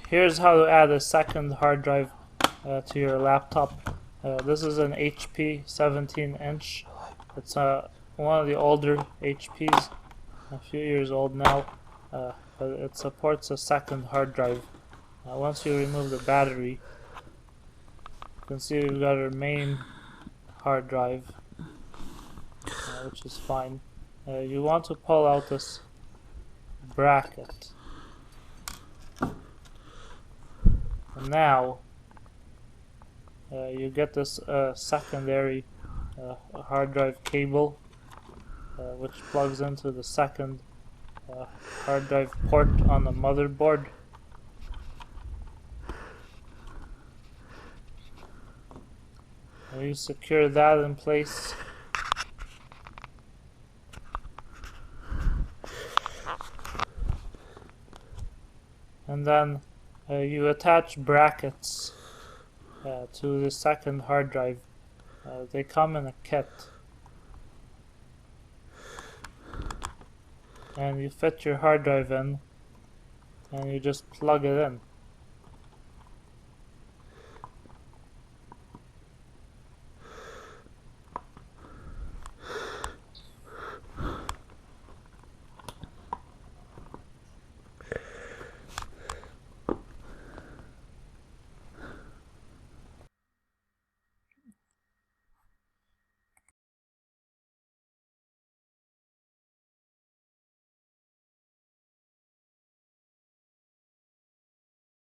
Here's how to add a second hard drive to your laptop. This is an HP 17-inch. It's one of the older HPs, a few years old now, but it supports a second hard drive. Once you remove the battery, you can see we've got our main hard drive, which is fine. You want to pull out this bracket. And now you get this secondary hard drive cable, which plugs into the second hard drive port on the motherboard. You secure that in place. And then you attach brackets to the second hard drive. They come in a kit. And you fit your hard drive in, and you just plug it in.